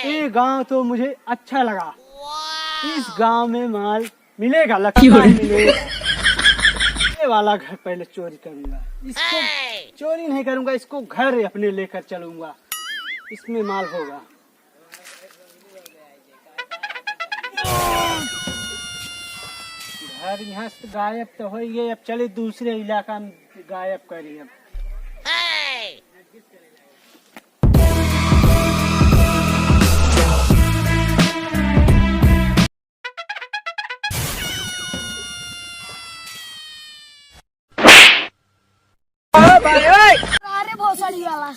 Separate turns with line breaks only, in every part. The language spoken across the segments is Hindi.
ये गांव तो मुझे अच्छा लगा। इस गांव में माल मिलेगा, लगता मिलेगा। ये वाला घर पहले चोरी करूंगा, इसको चोरी नहीं करूंगा, इसको घर अपने लेकर चलूंगा, इसमें माल होगा। घर यहाँ से गायब तो हो गए, अब चले दूसरे इलाका में गायब करिए। अब
अरे भोसड़ी वाला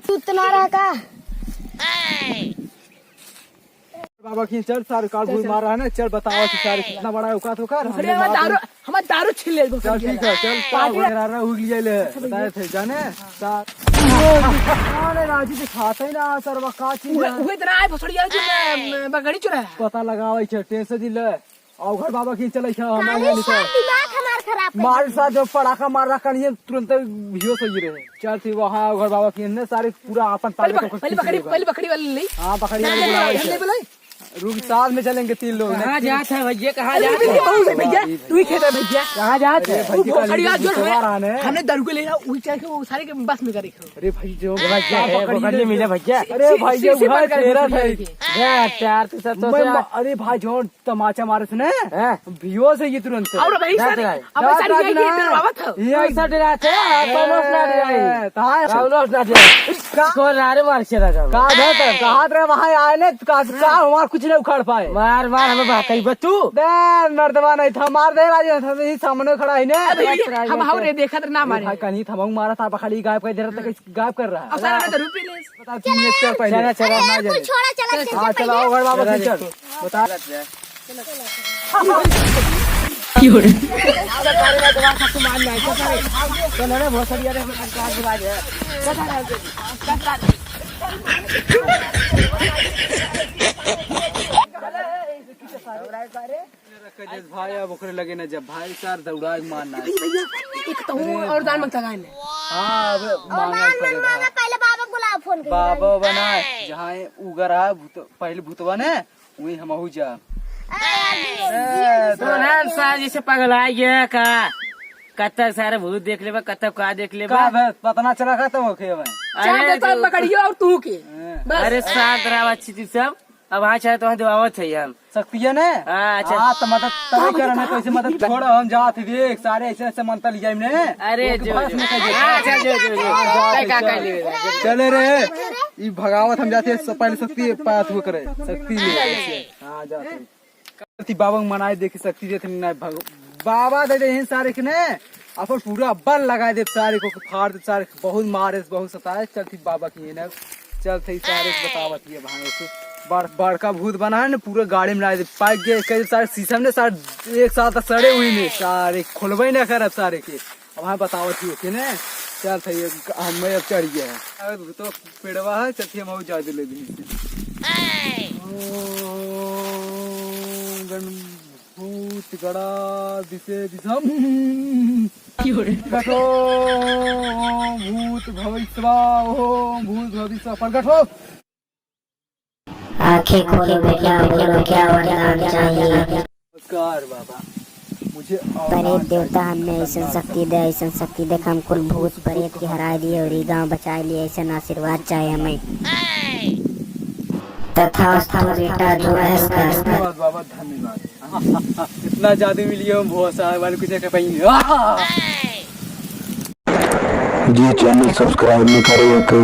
तू तना रहा का
बाबा की चल सारे काल घूम मार रहा है ना। चल बताओ कि सारे कितना बड़ा औकात होकर
हमारा दारू छीन ले।
चल ठीक है, चल रहा हुई ले बताए थे जाने राजू दिखाते ही ना सर का चीज
वो इतना है भोसड़ी वाला जो बगड़ी चुरा है।
पता लगावे छे टेंशन दिल और घर बाबा की चले हमारे
दिमाग हमार खराब
मार साथ जो पड़ाका मार रहा करिए तुरंत बेहोश हो रहे। चल थी वहाँ घर बाबा की ने सारे पूरा अपन
पहले बकरी वाली ले।
हाँ पकड़ी रुक साथ में चलेंगे 3 लोग।
कहाँ जाते हैं भैया, कहाँ जाते हैं भैया? तू ही खेता भैया, कहाँ जाते हैं? हमने दारू को लेना वही चाहे वो सारे के बस में करे।
अरे भाई जो पकड़ने मिले भैया। अरे भाई जो अरे भाई जो तमाचा मारे थे ना बेहोश है ये तुरंत। वहाँ आए ना हमारा कुछ नहीं उखाड़ पाए।
मार मार हमें बात है बच्चू
मर्दवा नहीं था, मार दे राजी सामने खड़ा है ना।
हम हाउरे देखा तो ना मारे
कहीं थमंग मारा था, पकड़ी गायब कर दे रहा था, गायब कर रहा है। चलो घर बाबा चल बता बहुत भाई अब ओकरे लगे ना जब भाई सार दौड़ा मारना
एक तो और दान मांगता गाय ने।
हाँ
पहले बाबा बुला फोन कर
बाबा बना जहाँ उगर है पहले भूतवा ने वही हम जा
तो जैसे पगल आ गया का कत्ता सारे भूत देख ले कत्ता का देख ले
पता ना चला खत्म हो गया।
अरे पकड़ियो और तू के
अरे शांत रहा अच्छी थी सब। अब वहाँ चाहे तो दिवावत है हम
सकती है ना।
अच्छा
तो मदद तभी कर रहे कैसे मदद छोड़ो हम जाते देख सारे ऐसे ऐसे मंत्र लिया हमने।
अरे
चले रे ये भगावत हम जाते पहले शक्ति पास हुआ करे शक्ति हाँ जाते बाबा मनाए देखे शक्ति देते बाबा दे दे सारे के ने अपन पूरा बल लगा दे सारे को फाड़ दे सारे बहुत मारे बहुत सताए। चलती बाबा की ना चलते सारे बतावत है भाई बड़का भूत बना है ना पूरा गाड़ी में ला दे पाइप गए सारे शीशम ने सारे एक साल तक सड़े हुए ने सारे खोलबे ना कर सारे के अब वहाँ बतावत ही ना। चल थे हम अब चढ़ गया है तो पेड़वा है चलती हम ज्यादा ले भूत गड़ा दिसे दिशम गठो भूत भविष्य भूत भविष्य प्रकट हो।
आंखें खोलो बेटा, बोलो क्या वरदान चाहिए।
नमस्कार बाबा, मुझे
प्रेत देवता हमें ऐसा शक्ति दे, ऐसा शक्ति दे हम कुल भूत प्रेत के हरा दिए और गांव बचा लिए, ऐसा आशीर्वाद चाहिए हमें। तथा बेटा जो ऐसा
धन्यवाद बाबा धन्यवाद। इतना जादू मिली हम बहुत सारे वाले कुछ
जी चैनल सब्सक्राइब नहीं करे तो